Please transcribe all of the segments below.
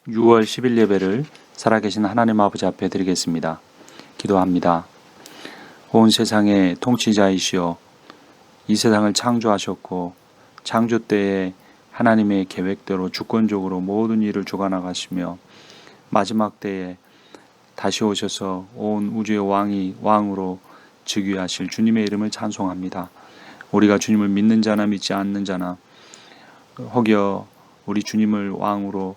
6월 10일 예배를 살아계신 하나님 아버지 앞에 드리겠습니다. 기도합니다. 온 세상의 통치자이시오, 이 세상을 창조하셨고 창조 때에 하나님의 계획대로 주권적으로 모든 일을 주관하시며 마지막 때에 다시 오셔서 온 우주의 왕으로 즉위하실 주님의 이름을 찬송합니다. 우리가 주님을 믿는 자나 믿지 않는 자나 혹여 우리 주님을 왕으로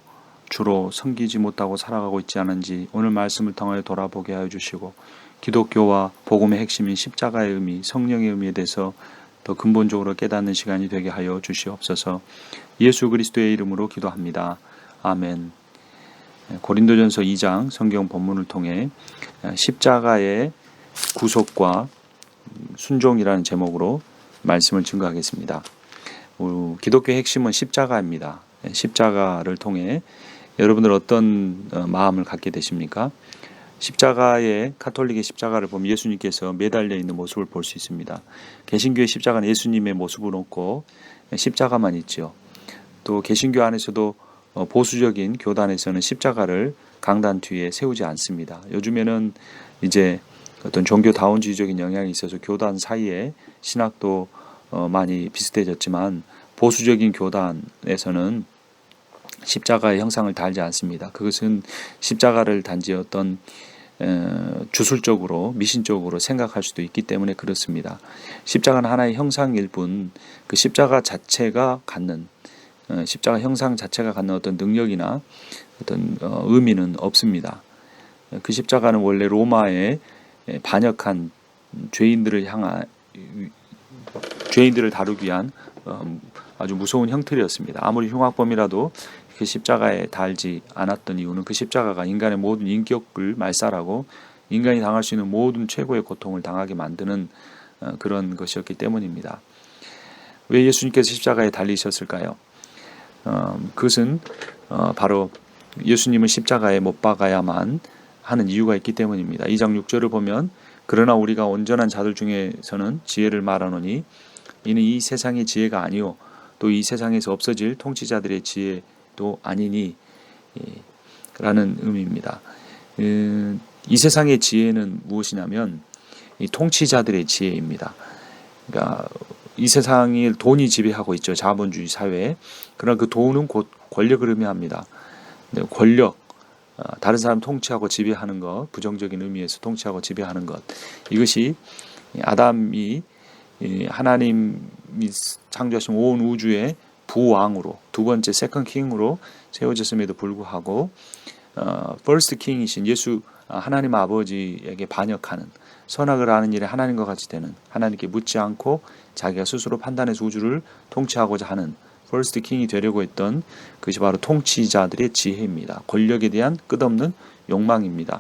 주로 섬기지 못하고 살아가고 있지 않은지 오늘 말씀을 통하여 돌아보게 하여 주시고, 기독교와 복음의 핵심인 십자가의 의미, 성령의 의미에 대해서 더 근본적으로 깨닫는 시간이 되게 하여 주시옵소서. 예수 그리스도의 이름으로 기도합니다. 아멘. 고린도전서 2장 성경 본문을 통해 십자가의 구속과 순종이라는 제목으로 말씀을 증거하겠습니다. 기독교의 핵심은 십자가입니다. 십자가를 통해 여러분들 어떤 마음을 갖게 되십니까? 카톨릭의 십자가를 보면 예수님께서 매달려 있는 모습을 볼 수 있습니다. 개신교의 십자가는 예수님의 모습은 없고 십자가만 있지요. 또 개신교 안에서도 보수적인 교단에서는 십자가를 강단 뒤에 세우지 않습니다. 요즘에는 이제 어떤 종교다원주의적인 영향이 있어서 교단 사이에 신학도 많이 비슷해졌지만, 보수적인 교단에서는 십자가의 형상을 달지 않습니다. 그것은 십자가를 단지 어떤 주술적으로 미신적으로 생각할 수도 있기 때문에 그렇습니다. 십자가는 하나의 형상일 뿐 그 십자가 형상 자체가 갖는 어떤 능력이나 어떤 의미는 없습니다. 그 십자가는 원래 로마에 반역한 죄인들을 다루기 위한 아주 무서운 형틀이었습니다. 아무리 흉악범이라도 그 십자가에 달지 않았던 이유는 그 십자가가 인간의 모든 인격을 말살하고 인간이 당할 수 있는 모든 최고의 고통을 당하게 만드는 그런 것이었기 때문입니다. 왜 예수님께서 십자가에 달리셨을까요? 그것은 바로 예수님을 십자가에 못 박아야만 하는 이유가 있기 때문입니다. 2장 6절을 보면, 그러나 우리가 온전한 자들 중에서는 지혜를 말하노니 이는 이 세상의 지혜가 아니요 또 이 세상에서 없어질 통치자들의 지혜도 아니니 라는 의미입니다. 이 세상의 지혜는 무엇이냐면 이 통치자들의 지혜입니다. 그러니까 이 세상을 돈이 지배하고 있죠. 자본주의 사회에. 그러나 그 돈은 곧 권력을 의미합니다. 권력, 다른 사람 통치하고 지배하는 것, 부정적인 의미에서 통치하고 지배하는 것, 이것이 아담이 하나님이 창조하신 온 우주의 부왕으로, 두 번째 세컨드 킹으로 세워졌음에도 불구하고 퍼스트 킹이신 예수 하나님 아버지에게 반역하는, 선악을 아는 일에 하나님과 같이 되는, 하나님께 묻지 않고 자기가 스스로 판단해서 우주를 통치하고자 하는 퍼스트 킹이 되려고 했던 그것이 바로 통치자들의 지혜입니다. 권력에 대한 끝없는 욕망입니다.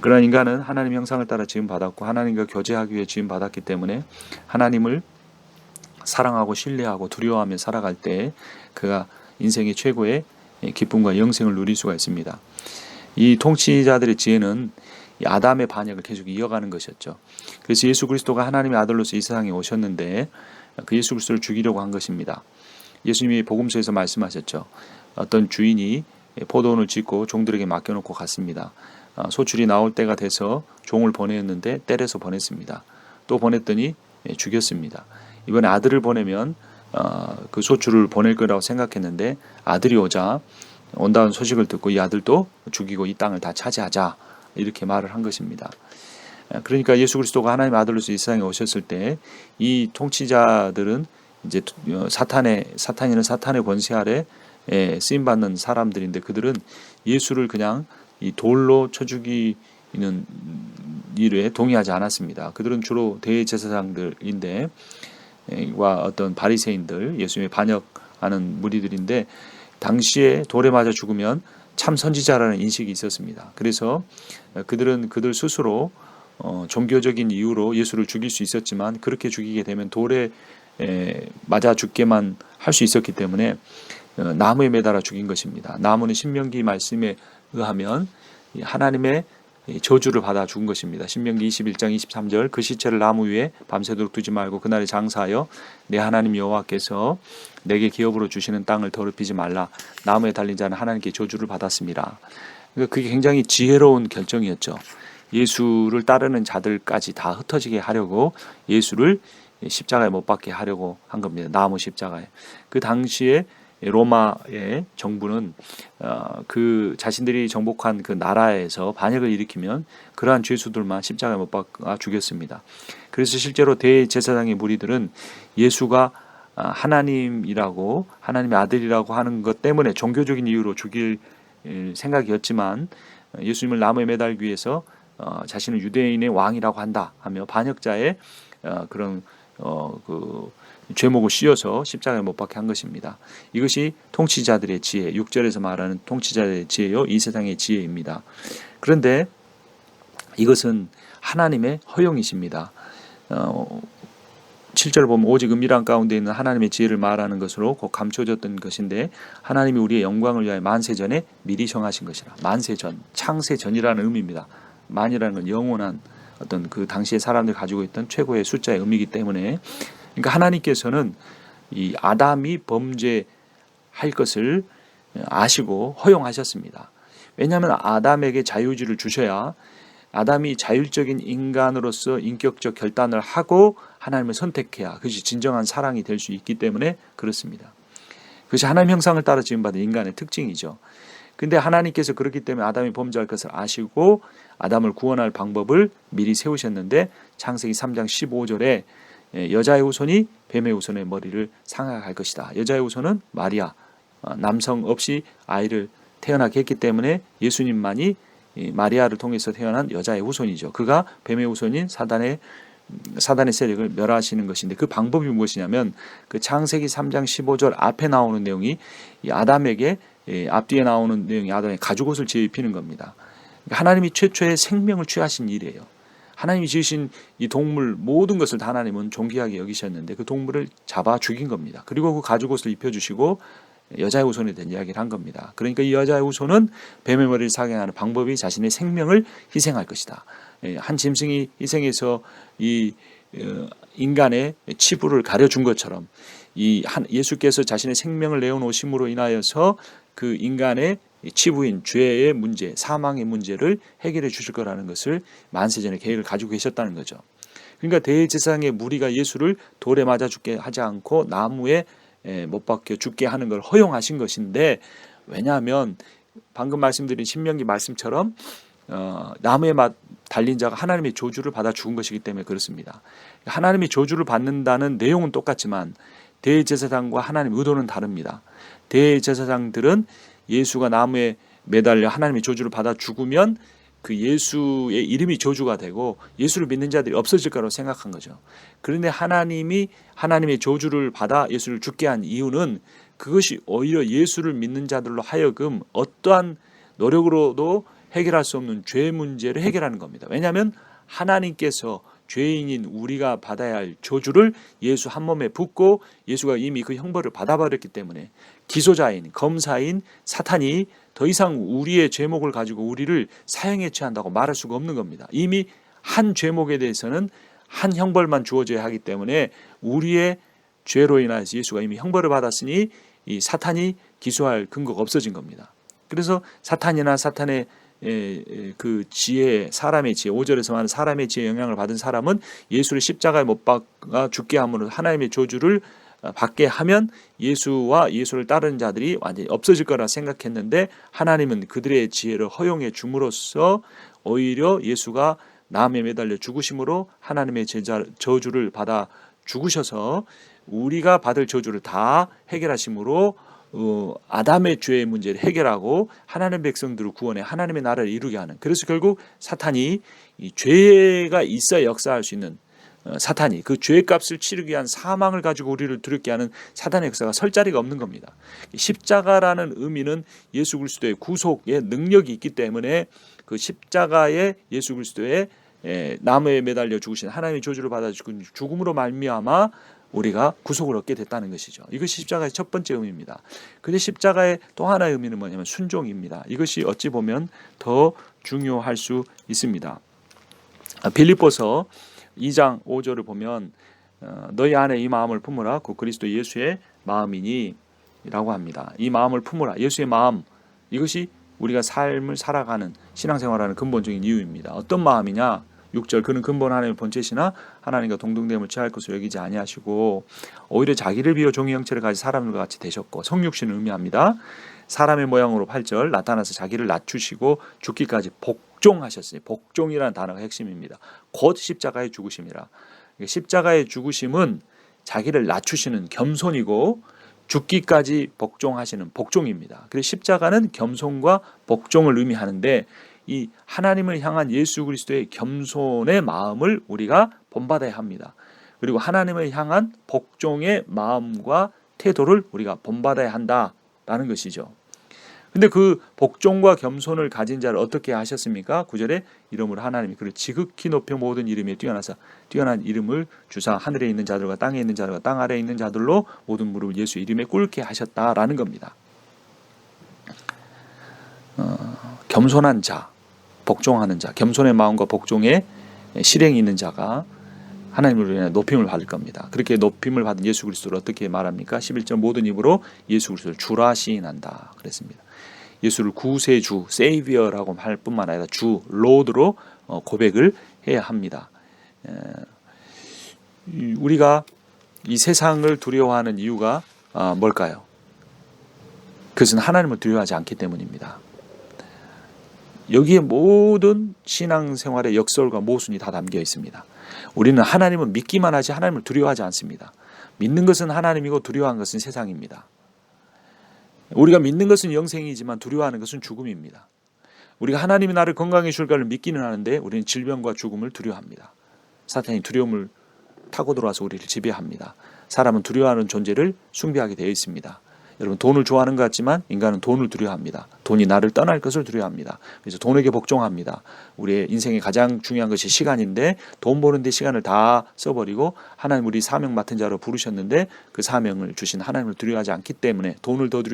그러나 인간은 하나님 형상을 따라 지음받았고 하나님과 교제하기 위해 지음받았기 때문에 하나님을 사랑하고 신뢰하고 두려워하며 살아갈 때 그가 인생의 최고의 기쁨과 영생을 누릴 수가 있습니다. 이 통치자들의 지혜는 아담의 반역을 계속 이어가는 것이었죠. 그래서 예수 그리스도가 하나님의 아들로서 이 세상에 오셨는데 그 예수 그리스도를 죽이려고 한 것입니다. 예수님이 복음서에서 말씀하셨죠. 어떤 주인이 포도원을 짓고 종들에게 맡겨놓고 갔습니다. 소출이 나올 때가 돼서 종을 보냈는데 때려서 보냈습니다. 또 보냈더니 죽였습니다. 이번에 아들을 보내면 그 소출을 보낼 거라고 생각했는데 아들이 온다는 소식을 듣고 이 아들도 죽이고 이 땅을 다 차지하자, 이렇게 말을 한 것입니다. 그러니까 예수 그리스도가 하나님의 아들로서 이 세상에 오셨을 때 이 통치자들은 이제 사탄이는 사탄의 권세 아래 쓰임 받는 사람들인데, 그들은 예수를 그냥 이 돌로 쳐 죽이는 일에 동의하지 않았습니다. 그들은 주로 대제사장들인데 와 어떤 바리새인들, 예수님의 반역하는 무리들인데, 당시에 돌에 맞아 죽으면 참 선지자라는 인식이 있었습니다. 그래서 그들 스스로 종교적인 이유로 예수를 죽일 수 있었지만, 그렇게 죽이게 되면 돌에 맞아 죽게만 할 수 있었기 때문에 나무에 매달아 죽인 것입니다. 나무는 신명기 말씀에 의하면 하나님의 저주를 받아 죽은 것입니다. 신명기 21장 23절 그 시체를 나무 위에 밤새도록 두지 말고 그날에 장사하여 내 하나님 여호와께서 내게 기업으로 주시는 땅을 더럽히지 말라. 나무에 달린 자는 하나님께 저주를 받았습니다. 그러니까 그게 굉장히 지혜로운 결정이었죠. 예수를 따르는 자들까지 다 흩어지게 하려고 예수를 십자가에 못 박게 하려고 한 겁니다. 나무 십자가에. 그 당시에 로마의 정부는 그 자신들이 정복한 그 나라에서 반역을 일으키면 그러한 죄수들만 십자가에 못 박아 죽였습니다. 그래서 실제로 대제사장의 무리들은 예수가 하나님이라고 하나님의 아들이라고 하는 것 때문에 종교적인 이유로 죽일 생각이었지만 예수님을 나무에 매달기 위해서 자신은 유대인의 왕이라고 한다 하며 반역자의 그런 그 죄목을 씌워서 십자가에 못 박게 한 것입니다. 이것이 통치자들의 지혜, 6절에서 말하는 통치자들의 지혜요, 이 세상의 지혜입니다. 그런데 이것은 하나님의 허용이십니다. 7절 보면 오직 은밀한 가운데 있는 하나님의 지혜를 말하는 것으로 곧 감춰졌던 것인데 하나님이 우리의 영광을 위하여 만세전에 미리 정하신 것이라. 만세전, 창세전이라는 의미입니다. 만이라는 건 영원한 어떤 그 당시에 사람들이 가지고 있던 최고의 숫자의 의미이기 때문에, 그러니까 하나님께서는 이 아담이 범죄할 것을 아시고 허용하셨습니다. 왜냐하면 아담에게 자유의지를 주셔야 아담이 자율적인 인간으로서 인격적 결단을 하고 하나님을 선택해야 그것이 진정한 사랑이 될 수 있기 때문에 그렇습니다. 그것이 하나님 형상을 따라 지음받은 인간의 특징이죠. 근데 하나님께서 그렇기 때문에 아담이 범죄할 것을 아시고 아담을 구원할 방법을 미리 세우셨는데 창세기 3장 15절에 여자의 후손이 뱀의 후손의 머리를 상하게 할 것이다. 여자의 후손은 마리아, 남성 없이 아이를 태어나게 했기 때문에 예수님만이 마리아를 통해서 태어난 여자의 후손이죠. 그가 뱀의 후손인 사단의 세력을 멸하시는 것인데 그 방법이 무엇이냐면 그 창세기 3장 15절 앞에 나오는 내용이 이 아담에게 앞뒤에 나오는 내용이 아담의 가죽옷을 입히는 겁니다. 그러니까 하나님이 최초의 생명을 취하신 일이에요. 하나님이 지으신 이 동물 모든 것을 다 하나님은 존귀하게 여기셨는데 그 동물을 잡아 죽인 겁니다. 그리고 그 가죽옷을 입혀주시고 여자의 후손에 대한 이야기를 한 겁니다. 그러니까 이 여자의 후손은 뱀의 머리를 사경하는 방법이 자신의 생명을 희생할 것이다. 한 짐승이 희생해서 이 인간의 치부를 가려준 것처럼 예수께서 자신의 생명을 내어놓으심으로 인하여서 그 인간의 치부인 죄의 문제, 사망의 문제를 해결해 주실 거라는 것을 만세전에 계획을 가지고 계셨다는 거죠. 그러니까 대제사장의 무리가 예수를 돌에 맞아 죽게 하지 않고 나무에 못 박혀 죽게 하는 걸 허용하신 것인데, 왜냐하면 방금 말씀드린 신명기 말씀처럼 나무에 달린 자가 하나님의 저주를 받아 죽은 것이기 때문에 그렇습니다. 하나님의 저주를 받는다는 내용은 똑같지만 대제사장과 하나님의 의도는 다릅니다. 대제사장들은 예수가 나무에 매달려 하나님의 저주를 받아 죽으면 그 예수의 이름이 저주가 되고 예수를 믿는 자들이 없어질 거라고 생각한 거죠. 그런데 하나님이 하나님의 저주를 받아 예수를 죽게 한 이유는 그것이 오히려 예수를 믿는 자들로 하여금 어떠한 노력으로도 해결할 수 없는 죄 문제를 해결하는 겁니다. 왜냐하면 하나님께서 죄인인 우리가 받아야 할 저주를 예수 한 몸에 붓고 예수가 이미 그 형벌을 받아버렸기 때문에 기소자인 검사인 사탄이 더 이상 우리의 죄목을 가지고 우리를 사형에 처한다고 말할 수가 없는 겁니다. 이미 한 죄목에 대해서는 한 형벌만 주어져야 하기 때문에 우리의 죄로 인하여서 예수가 이미 형벌을 받았으니 이 사탄이 기소할 근거가 없어진 겁니다. 그래서 사탄이나 사탄의 그 지혜, 사람의 지혜, 5절에서 말하는 사람의 지혜에 영향을 받은 사람은 예수를 십자가에 못 박아 죽게 함으로 하나님의 저주를 받게 하면 예수와 예수를 따르는 자들이 완전히 없어질 거라 생각했는데 하나님은 그들의 지혜를 허용해 줌으로써 오히려 예수가 나무에 매달려 죽으심으로 하나님의 저주를 받아 죽으셔서 우리가 받을 저주를 다 해결하심으로 아담의 죄의 문제를 해결하고 하나님의 백성들을 구원해 하나님의 나라를 이루게 하는, 그래서 결국 사탄이 이 죄가 있어야 역사할 수 있는 사탄이 그 죄값을 치르기 위한 사망을 가지고 우리를 두렵게 하는 사탄의 역사가 설 자리가 없는 겁니다. 십자가라는 의미는 예수 그리스도의 구속의 능력이 있기 때문에 그 십자가의 예수 그리스도의 나무에 매달려 죽으신 하나님의 저주를 받아 죽음으로 말미암아 우리가 구속을 얻게 됐다는 것이죠. 이것이 십자가의 첫 번째 의미입니다. 근데 십자가의 또 하나의 의미는 뭐냐면 순종입니다. 이것이 어찌 보면 더 중요할 수 있습니다. 빌립보서 2장 5절을 보면 너희 안에 이 마음을 품으라 그 그리스도 예수의 마음이니 라고 합니다. 이 마음을 품으라, 예수의 마음, 이것이 우리가 삶을 살아가는 신앙생활하는 근본적인 이유입니다. 어떤 마음이냐? 6절 그는 근본 하나님의 본체시나 하나님과 동등됨을 취할 것으로 여기지 아니하시고 오히려 자기를 비워 종의 형체를 가진 사람들과 같이 되셨고, 성육신을 의미합니다. 사람의 모양으로 8절 나타나서 자기를 낮추시고 죽기까지 복종하셨어요. 복종이라는 단어가 핵심입니다. 곧 십자가의 죽으심이라. 십자가의 죽으심은 자기를 낮추시는 겸손이고 죽기까지 복종하시는 복종입니다. 그래서 십자가는 겸손과 복종을 의미하는데 이 하나님을 향한 예수 그리스도의 겸손의 마음을 우리가 본받아야 합니다. 그리고 하나님을 향한 복종의 마음과 태도를 우리가 본받아야 한다라는 것이죠. 근데 그 복종과 겸손을 가진 자를 어떻게 하셨습니까? 9절에 이름으로 하나님이 그를 지극히 높여 모든 이름에 뛰어나서 뛰어난 이름을 주사 하늘에 있는 자들과 땅에 있는 자들과 땅 아래에 있는 자들로 모든 무릎을 예수 이름에 꿇게 하셨다라는 겁니다. 겸손한 자, 복종하는 자, 겸손의 마음과 복종의 실행이 있는 자가 하나님으로 인해 높임을 받을 겁니다. 그렇게 높임을 받은 예수 그리스도를 어떻게 말합니까? 11절 모든 입으로 예수 그리스도를 주라 시인한다 그랬습니다. 예수를 구세주, 세이비어라고 할 뿐만 아니라 주, 로드로 고백을 해야 합니다. 우리가 이 세상을 두려워하는 이유가 뭘까요? 그것은 하나님을 두려워하지 않기 때문입니다. 여기에 모든 신앙생활의 역설과 모순이 다 담겨 있습니다. 우리는 하나님을 믿기만 하지 하나님을 두려워하지 않습니다. 믿는 것은 하나님이고 두려워하는 것은 세상입니다. 우리가 믿는 것은 영생이지만 두려워하는 것은 죽음입니다. 우리가 하나님이 나를 건강해 줄 것을 믿기는 하는데 우리는 질병과 죽음을 두려워합니다. 사탄이 두려움을 타고 들어와서 우리를 지배합니다. 사람은 두려워하는 존재를 숭배하게 되어 있습니다. 여러분, 돈을 좋아하는 것 같지만 인간은 돈을 두려워합니다. 돈이 나를 떠날 것을 두려워합니다. 그래서 돈에게 복종합니다. 우리의 인생의 가장 중요한 것이 시간인데 돈 버는데 시간을 다 써버리고 하나님 우리 사명 맡은 자로 부르셨는데 그 사명을 주신 하나님을 두려워하지 않기 때문에, 돈을 더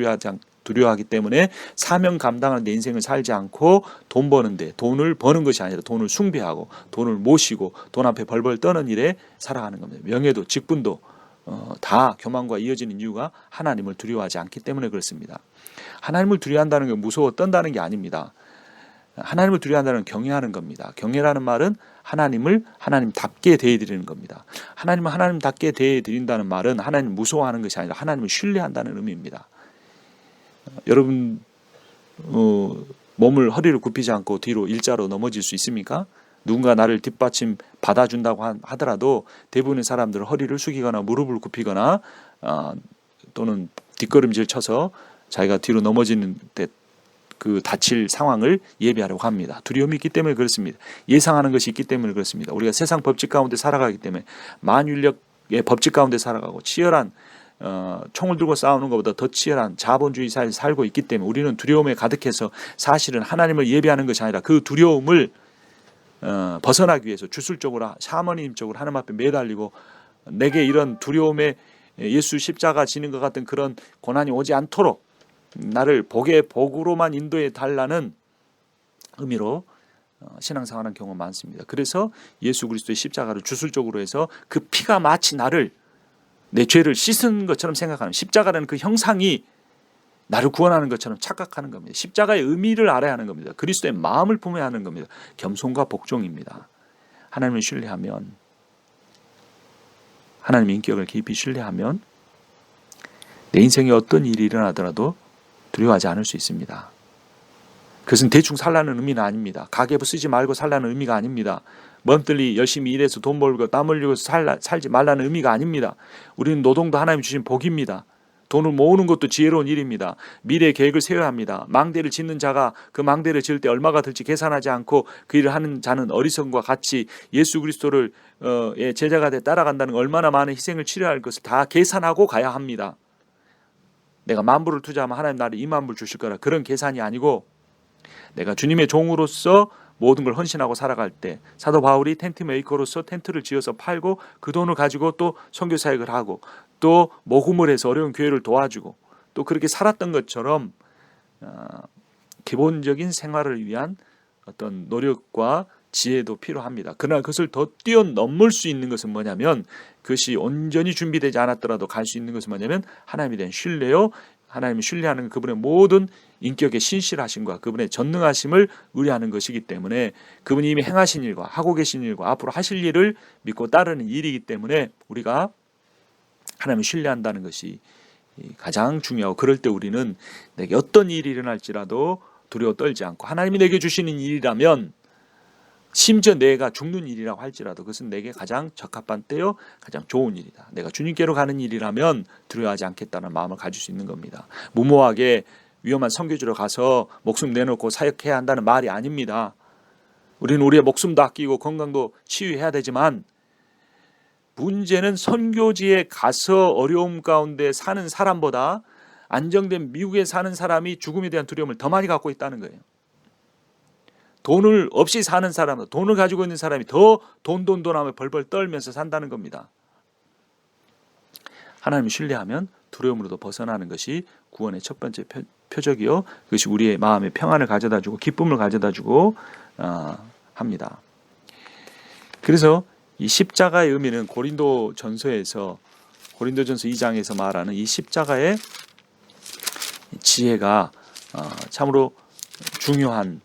두려워하기 때문에 사명 감당하는 내 인생을 살지 않고 돈 버는데, 돈을 버는 것이 아니라 돈을 숭배하고 돈을 모시고 돈 앞에 벌벌 떠는 일에 살아가는 겁니다. 명예도 직분도 다 교만과 이어지는 이유가 하나님을 두려워하지 않기 때문에 그렇습니다. 하나님을 두려워한다는 게 무서워 떤다는 게 아닙니다. 하나님을 두려워한다는 건 경외하는 겁니다. 경외라는 말은 하나님을 하나님답게 대해드리는 겁니다. 하나님을 하나님답게 대해드린다는 말은 하나님을 무서워하는 것이 아니라 하나님을 신뢰한다는 의미입니다. 여러분 몸을 허리를 굽히지 않고 뒤로 일자로 넘어질 수 있습니까? 누군가 나를 뒷받침 받아준다고 하더라도 대부분의 사람들은 허리를 숙이거나 무릎을 굽히거나 또는 뒷걸음질 쳐서 자기가 뒤로 넘어지는 데 그 다칠 상황을 예비하려고 합니다. 두려움이 있기 때문에 그렇습니다. 예상하는 것이 있기 때문에 그렇습니다. 우리가 세상 법칙 가운데 살아가기 때문에, 만윤력의 법칙 가운데 살아가고 치열한 총을 들고 싸우는 것보다 더 치열한 자본주의 사회에 살고 있기 때문에 우리는 두려움에 가득해서 사실은 하나님을 예비하는 것이 아니라 그 두려움을 벗어나기 위해서 주술적으로 샤머니즘적으로 하나님 앞에 매달리고 내게 이런 두려움에 예수 십자가 지는 것 같은 그런 고난이 오지 않도록 나를 복의 복으로만 인도해 달라는 의미로 신앙생활하는 경우가 많습니다. 그래서 예수 그리스도의 십자가를 주술적으로 해서 그 피가 마치 나를, 내 죄를 씻은 것처럼 생각하는, 십자가라는 그 형상이 나를 구원하는 것처럼 착각하는 겁니다. 십자가의 의미를 알아야 하는 겁니다. 그리스도의 마음을 품어야 하는 겁니다. 겸손과 복종입니다. 하나님을 신뢰하면, 하나님의 인격을 깊이 신뢰하면 내 인생에 어떤 일이 일어나더라도 두려워하지 않을 수 있습니다. 그것은 대충 살라는 의미는 아닙니다. 가계부 쓰지 말고 살라는 의미가 아닙니다. 멈들리 열심히 일해서 돈 벌고 땀 흘리고 살지 말라는 의미가 아닙니다. 우리는 노동도 하나님이 주신 복입니다. 돈을 모으는 것도 지혜로운 일입니다. 미래의 계획을 세워야 합니다. 망대를 짓는 자가 그 망대를 지을 때 얼마가 들지 계산하지 않고 그 일을 하는 자는 어리석음과 같이 예수 그리스도를 제자가 돼 따라간다는 얼마나 많은 희생을 치러야 할 것을 다 계산하고 가야 합니다. 내가 10,000불을 투자하면 하나님 나를 20,000불 주실 거라, 그런 계산이 아니고 내가 주님의 종으로서 모든 걸 헌신하고 살아갈 때, 사도 바울이 텐트 메이커로서 텐트를 지어서 팔고 그 돈을 가지고 또 선교 사역을 하고 또 모금을 해서 어려운 교회를 도와주고 또 그렇게 살았던 것처럼 기본적인 생활을 위한 어떤 노력과 지혜도 필요합니다. 그러나 그것을 더 뛰어넘을 수 있는 것은 뭐냐면, 그것이 온전히 준비되지 않았더라도 갈 수 있는 것은 뭐냐면 하나님에 대한 신뢰요. 하나님을 신뢰하는 그분의 모든 인격의 신실하심과 그분의 전능하심을 의뢰하는 것이기 때문에, 그분이 이미 행하신 일과 하고 계신 일과 앞으로 하실 일을 믿고 따르는 일이기 때문에 우리가 하나님을 신뢰한다는 것이 가장 중요하고, 그럴 때 우리는 내게 어떤 일이 일어날지라도 두려워 떨지 않고, 하나님이 내게 주시는 일이라면 심지어 내가 죽는 일이라고 할지라도 그것은 내게 가장 적합한 때요 가장 좋은 일이다. 내가 주님께로 가는 일이라면 두려워하지 않겠다는 마음을 가질 수 있는 겁니다. 무모하게 위험한 선교지로 가서 목숨 내놓고 사역해야 한다는 말이 아닙니다. 우리는 우리의 목숨도 아끼고 건강도 치유해야 되지만, 문제는 선교지에 가서 어려움 가운데 사는 사람보다 안정된 미국에 사는 사람이 죽음에 대한 두려움을 더 많이 갖고 있다는 거예요. 돈을 없이 사는 사람, 돈을 가지고 있는 사람이 더 돈하며 벌벌 떨면서 산다는 겁니다. 하나님을 신뢰하면 두려움으로도 벗어나는 것이 구원의 첫 번째 표적이요, 그것이 우리의 마음의 평안을 가져다주고 기쁨을 가져다주고 합니다. 그래서 이 십자가의 의미는 고린도전서 2장에서 말하는 이 십자가의 지혜가 참으로 중요한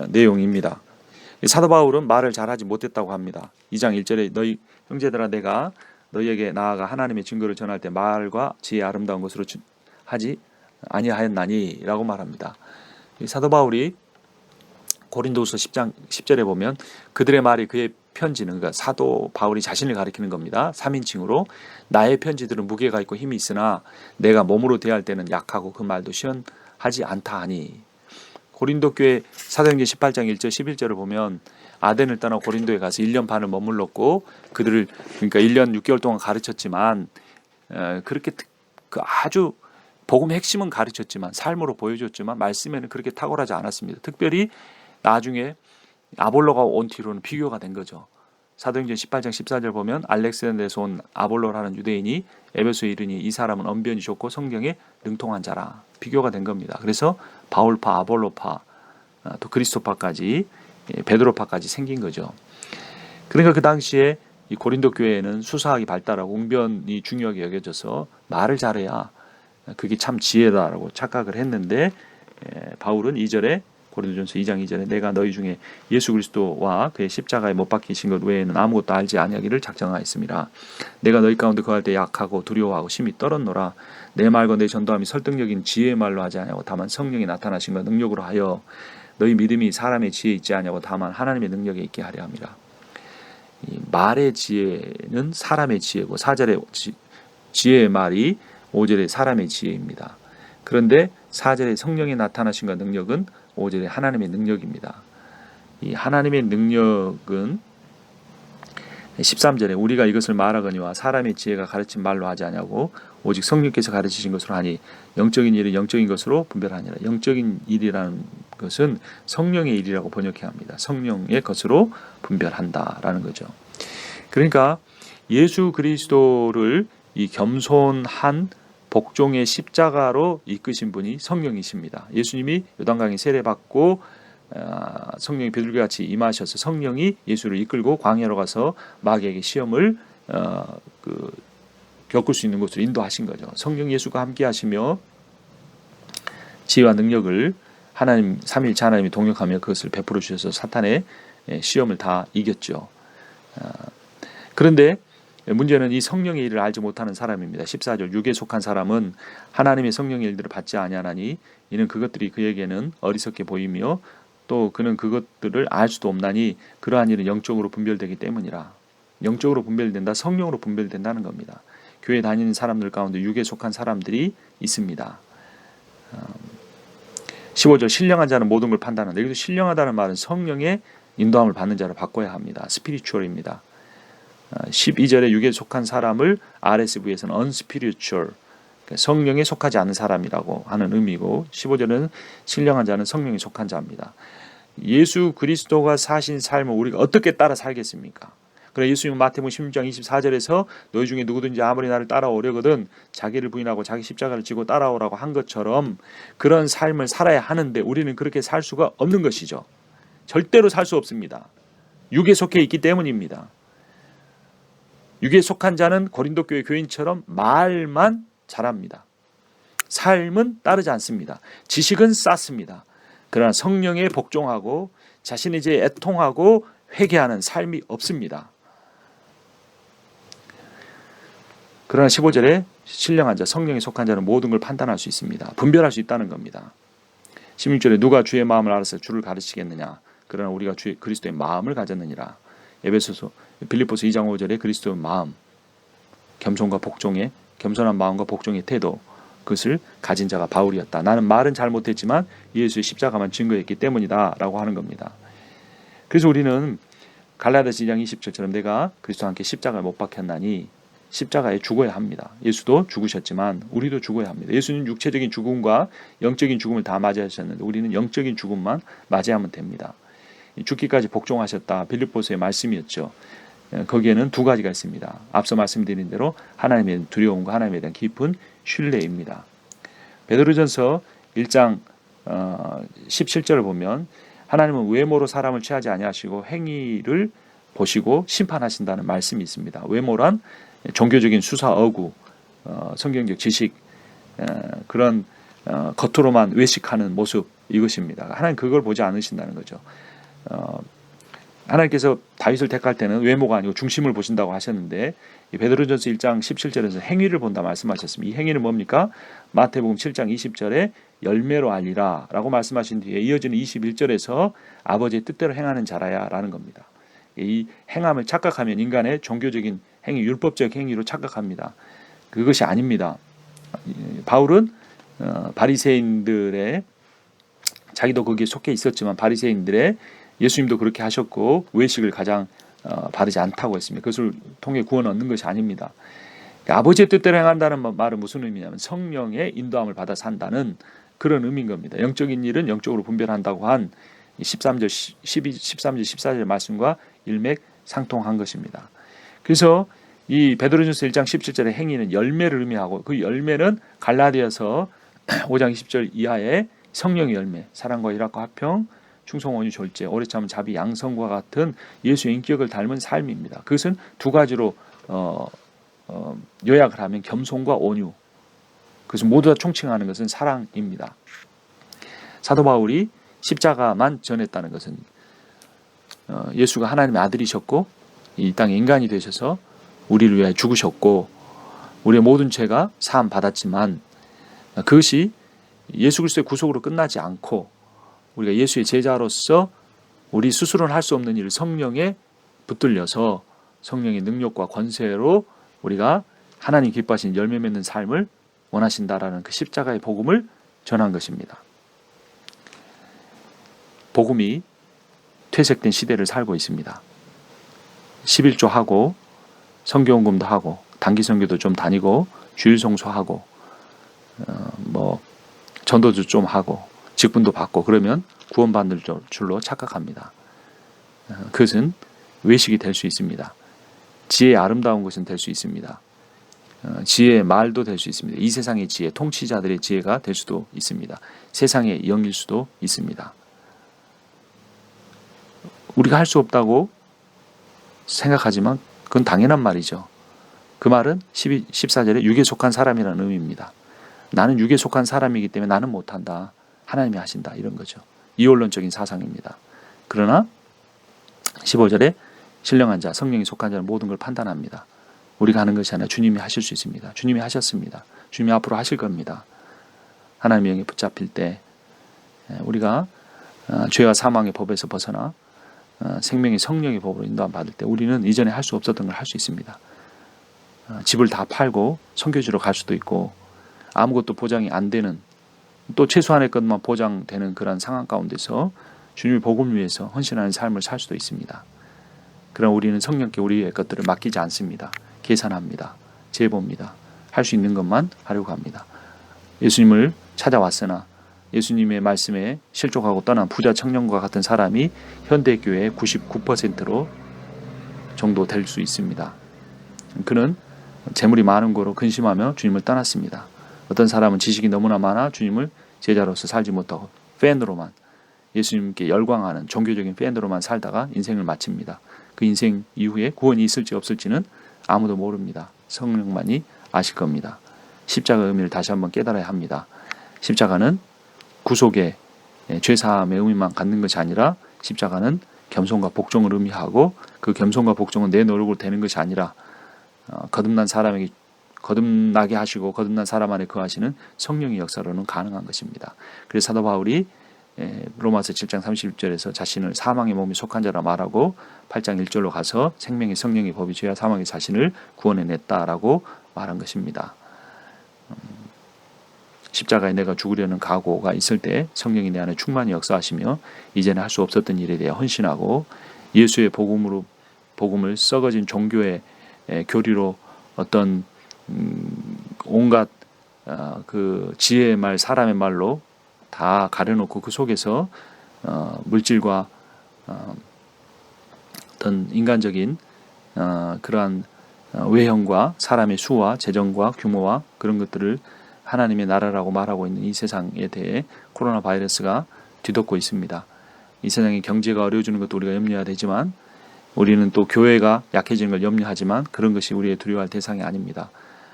내용입니다. 사도 바울은 말을 잘하지 못했다고 합니다. 2장 1절에 너희 형제들아 내가 너희에게 나아가 하나님의 증거를 전할 때 말과 지혜 아름다운 것으로 하지 아니하였나니 라고 말합니다. 사도 바울이 고린도후서 10장 10절에 보면 그들의 말이 그의 편지는, 그러니까 사도 바울이 자신을 가리키는 겁니다. 3인칭으로 나의 편지들은 무게가 있고 힘이 있으나 내가 몸으로 대할 때는 약하고 그 말도 시원하지 않다 하니. 고린도 교회 사도행전 18장 1절 11절을 보면 아덴을 떠나 고린도에 가서 1년 반을 머물렀고 그들을 그러니까 1년 6개월 동안 가르쳤지만 그렇게 아주 복음의 핵심은 가르쳤지만 삶으로 보여줬지만 말씀에는 그렇게 탁월하지 않았습니다. 특별히 나중에 아볼로가 온 뒤로는 비교가 된 거죠. 사도행전 18장 14절 보면 알렉산드에서 온 아볼로라는 유대인이 에베소에 이르니 이 사람은 언변이 좋고 성경에 능통한 자라, 비교가 된 겁니다. 그래서 바울파, 아볼로파, 또 그리스도파까지, 베드로파까지 생긴 거죠. 그러니까 그 당시에 이 고린도 교회에는 수사학이 발달하고 웅변이 중요하게 여겨져서 말을 잘해야 그게 참 지혜다라고 착각을 했는데, 바울은 2절에 고린도전서 2장 2절에 내가 너희 중에 예수 그리스도와 그의 십자가에 못 박히신 것 외에는 아무것도 알지 아니하기를 작정하였습니다. 내가 너희 가운데 거할 때 약하고 두려워하고 심히 떨었노라. 내 말과 내 전도함이 설득력인 지혜의 말로 하지 아니하고 다만 성령이 나타나신 것 능력으로 하여 너희 믿음이 사람의 지혜에 있지 아니하고 다만 하나님의 능력에 있게 하려 함이라. 이 말의 지혜는 사람의 지혜고 4절의 지혜의 말이 5절의 사람의 지혜입니다. 그런데 4절의 성령이 나타나신 것 능력은 5절의 하나님의 능력입니다. 이 하나님의 능력은 13절에 우리가 이것을 말하거니와 사람의 지혜가 가르친 말로 하지 아니하고 오직 성령께서 가르치신 것으로 하니 영적인 일은 영적인 것으로 분별하니라. 영적인 일이라는 것은 성령의 일이라고 번역해야 합니다. 성령의 것으로 분별한다라는 거죠. 그러니까 예수 그리스도를 이 겸손한 복종의 십자가로 이끄신 분이 성령이십니다. 예수님이 요단강에 세례받고 성령이 비둘기같이 임하셔서 성령이 예수를 이끌고 광야로 가서 마귀에게 시험을 겪을 수 있는 곳으로 인도하신 거죠. 성령 예수가 함께 하시며 지혜와 능력을 하나님 삼위일체 하나님이 동역하며 그것을 베풀어 주셔서 사탄의 시험을 다 이겼죠. 그런데 문제는 이 성령의 일을 알지 못하는 사람입니다. 14절 육에 속한 사람은 하나님의 성령의 일들을 받지 아니하나니 이는 그것들이 그에게는 어리석게 보이며 또 그는 그것들을 알 수도 없나니 그러한 일은 영적으로 분별되기 때문이라. 영적으로 분별된다, 성령으로 분별된다는 겁니다. 교회 다니는 사람들 가운데 육에 속한 사람들이 있습니다. 15절 신령한 자는 모든 걸 판단한다. 여기서 신령하다는 말은 성령의 인도함을 받는 자로 바꿔야 합니다. 스피리추얼입니다. 12절에 육에 속한 사람을 RSV에서는 unspiritual, 성령에 속하지 않은 사람이라고 하는 의미고, 15절에는 신령한 자는 성령에 속한 자입니다. 예수 그리스도가 사신 삶을 우리가 어떻게 따라 살겠습니까? 그래 예수님은 마태복음 16장 24절에서 너희 중에 누구든지 아무리 나를 따라오려거든 자기를 부인하고 자기 십자가를 지고 따라오라고 한 것처럼 그런 삶을 살아야 하는데 우리는 그렇게 살 수가 없는 것이죠. 절대로 살 수 없습니다. 육에 속해 있기 때문입니다. 육에 속한 자는 고린도 교회 교인처럼 말만 잘합니다. 삶은 따르지 않습니다. 지식은 쌓습니다. 그러나 성령에 복종하고 자신의 죄에 애통하고 회개하는 삶이 없습니다. 그러나 15절에 신령한 자, 성령에 속한 자는 모든 걸 판단할 수 있습니다. 분별할 수 있다는 겁니다. 16절에 누가 주의 마음을 알아서 주를 가르치겠느냐. 그러나 우리가 그리스도의 마음을 가졌느니라. 빌립보서 2장 5절에 그리스도의 마음, 겸손과 복종의 겸손한 마음과 복종의 태도, 그것을 가진 자가 바울이었다. 나는 말은 잘 못했지만 예수의 십자가만 증거했기 때문이다 라고 하는 겁니다. 그래서 우리는 갈라디아서 2장 20절처럼 내가 그리스도와 함께 십자가에 못 박혔나니 십자가에 죽어야 합니다. 예수도 죽으셨지만 우리도 죽어야 합니다. 예수는 육체적인 죽음과 영적인 죽음을 다 맞이하셨는데 우리는 영적인 죽음만 맞이하면 됩니다. 죽기까지 복종하셨다. 빌립보서의 말씀이었죠. 거기에는 두 가지가 있습니다. 앞서 말씀드린 대로 하나님에 대한 두려움과 하나님에 대한 깊은 신뢰입니다. 베드로전서 1장 17절을 보면 하나님은 외모로 사람을 취하지 아니하시고 행위를 보시고 심판하신다는 말씀이 있습니다. 외모란 종교적인 수사 어구, 성경적 지식, 그런 겉으로만 외식하는 모습, 이것입니다. 하나님 그걸 보지 않으신다는 거죠. 하나님께서 다윗을 택할 때는 외모가 아니고 중심을 보신다고 하셨는데 베드로전서 1장 17절에서 행위를 본다 말씀하셨습니다. 이 행위는 뭡니까? 마태복음 7장 20절에 열매로 알리라 라고 말씀하신 뒤에 이어지는 21절에서 아버지의 뜻대로 행하는 자라야 라는 겁니다. 이 행함을 착각하면 인간의 종교적인 행위, 율법적 행위로 착각합니다. 그것이 아닙니다. 바울은 바리새인들의, 자기도 거기에 속해 있었지만 바리새인들의, 예수님도 그렇게 하셨고 외식을 가장 바르지 않다고 했습니다. 그것을 통해 구원 얻는 것이 아닙니다. 그러니까 아버지의 뜻대로 행한다는 말은 무슨 의미냐면 성령의 인도함을 받아 산다는 그런 의미인 겁니다. 영적인 일은 영적으로 분별한다고 한 13절, 13절, 14절 말씀과 일맥상통한 것입니다. 그래서 이 베드로전서 1장 17절의 행위는 열매를 의미하고 그 열매는 갈라디아서 5장 20절 이하의 성령의 열매, 사랑과 희락과 화평, 충성, 온유, 졸제, 오래 참은, 자비, 양성과 같은 예수의 인격을 닮은 삶입니다. 그것은 두 가지로 요약을 하면 겸손과 온유, 그것은 모두 다 총칭하는 것은 사랑입니다. 사도 바울이 십자가만 전했다는 것은 예수가 하나님의 아들이셨고 이 땅에 인간이 되셔서 우리를 위하여 죽으셨고 우리의 모든 죄가 사함 받았지만 그것이 예수 그리스도의 구속으로 끝나지 않고 우리가 예수의 제자로서 우리 스스로는 할 수 없는 일을 성령에 붙들려서 성령의 능력과 권세로 우리가 하나님 기뻐하시는 열매 맺는 삶을 원하신다라는 그 십자가의 복음을 전한 것입니다. 복음이 퇴색된 시대를 살고 있습니다. 11조 하고 성경공부도 하고 단기 선교도 좀 다니고 주일 성수하고 전도도 좀 하고 직분도 받고 그러면 구원받는 줄로 착각합니다. 그것은 외식이 될 수 있습니다. 지혜의 아름다운 것은 될 수 있습니다. 지혜의 말도 될 수 있습니다. 이 세상의 지혜, 통치자들의 지혜가 될 수도 있습니다. 세상의 영일 수도 있습니다. 우리가 할 수 없다고 생각하지만 그건 당연한 말이죠. 그 말은 14절에 육에 속한 사람이라는 의미입니다. 나는 육에 속한 사람이기 때문에 나는 못한다. 하나님이 하신다. 이런 거죠. 이원론적인 사상입니다. 그러나 15절에 신령한 자, 성령이 속한 자는 모든 걸 판단합니다. 우리가 하는 것이 아니라 주님이 하실 수 있습니다. 주님이 하셨습니다. 주님이 앞으로 하실 겁니다. 하나님의 영에 붙잡힐 때 우리가 죄와 사망의 법에서 벗어나 생명의 성령의 법으로 인도함 받을 때 우리는 이전에 할 수 없었던 걸 할 수 있습니다. 집을 다 팔고 선교지로 갈 수도 있고 아무것도 보장이 안 되는 또 최소한의 것만 보장되는 그런 상황 가운데서 주님의 복음을 위해서 헌신하는 삶을 살 수도 있습니다. 그러나 우리는 성령께 우리의 것들을 맡기지 않습니다. 계산합니다. 재봅니다. 할 수 있는 것만 하려고 합니다. 예수님을 찾아왔으나 예수님의 말씀에 실족하고 떠난 부자 청년과 같은 사람이 현대교회의 99%로 정도 될 수 있습니다. 그는 재물이 많은 거로 근심하며 주님을 떠났습니다. 어떤 사람은 지식이 너무나 많아 주님을 제자로서 살지 못하고 팬으로만 예수님께 열광하는 종교적인 팬으로만 살다가 인생을 마칩니다. 그 인생 이후에 구원이 있을지 없을지는 아무도 모릅니다. 성령만이 아실 겁니다. 십자가의 의미를 다시 한번 깨달아야 합니다. 십자가는 구속의 죄사함의 의미만 갖는 것이 아니라 십자가는 겸손과 복종을 의미하고 그 겸손과 복종은 내 노력으로 되는 것이 아니라 거듭난 사람에게 거듭나게 하시고 거듭난 사람 안에 거하시는 성령의 역사로는 가능한 것입니다. 그래서 사도 바울이 로마서 7장 31절에서 자신을 사망의 몸에 속한 자라 말하고 8장 1절로 가서 생명의 성령의 법이 죄와 사망의 자신을 구원해냈다라고 말한 것입니다. 십자가에 내가 죽으려는 각오가 있을 때 성령이 내 안에 충만히 역사하시며 이제는 할 수 없었던 일에 대해 헌신하고 예수의 복음을 썩어진 종교의 교리로 어떤 온갖 그 지혜의 말, 사람의 말로 다 가려놓고 그 속에서 물질과 어떤 인간적인 그러한 외형과 사람의 수와 재정과 규모와 그런 것들을 하나님의 나라라고 말하고 있는 이 세상에 대해 코로나 바이러스가 뒤덮고 있습니다. 이 세상의 경제가 어려워지는 것도 우리가 염려해야 되지만 우리는 또 교회가 약해지는 걸 염려하지만 그런 것이 우리의 두려워할 대상이 아닙니다.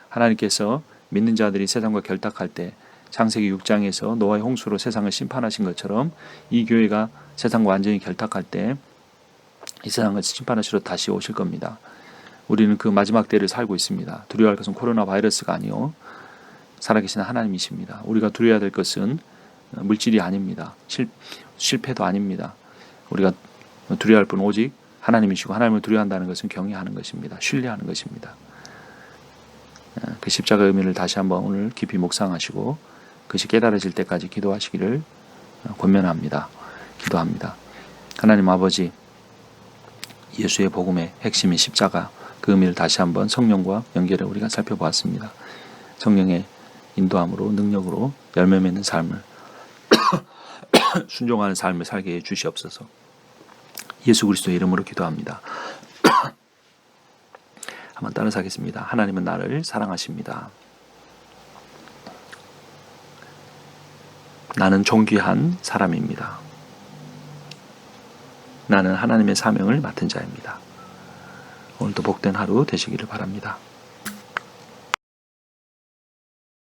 하나님께서 믿는 자들이 세상과 결탁할 때 창세기 6장에서 노아의 홍수로 세상을 심판하신 것처럼 이 교회가 세상과 완전히 결탁할 때 이 세상을 심판하시러 다시 오실 겁니다. 우리는 그 마지막 때를 살고 있습니다. 두려워할 것은 코로나 바이러스가 아니요 살아계신 하나님이십니다. 우리가 두려워해야 될 것은 물질이 아닙니다. 실패도 아닙니다. 우리가 두려워할 분은 오직 하나님이시고 하나님을 두려워한다는 것은 경외하는 것입니다. 신뢰하는 것입니다. 그 십자가의 의미를 다시 한번 오늘 깊이 묵상하시고 그것이 깨달아질 때까지 기도하시기를 권면합니다. 기도합니다. 하나님 아버지, 예수의 복음의 핵심인 십자가 그 의미를 다시 한번 성령과 연결해 우리가 살펴보았습니다. 성령의 인도함으로 능력으로 열매 맺는 삶을 순종하는 삶을 살게 해 주시옵소서. 예수 그리스도의 이름으로 기도합니다. 한번 따라서 하겠습니다. 하나님은 나를 사랑하십니다. 나는 존귀한 사람입니다. 나는 하나님의 사명을 맡은 자입니다. 오늘도 복된 하루 되시기를 바랍니다.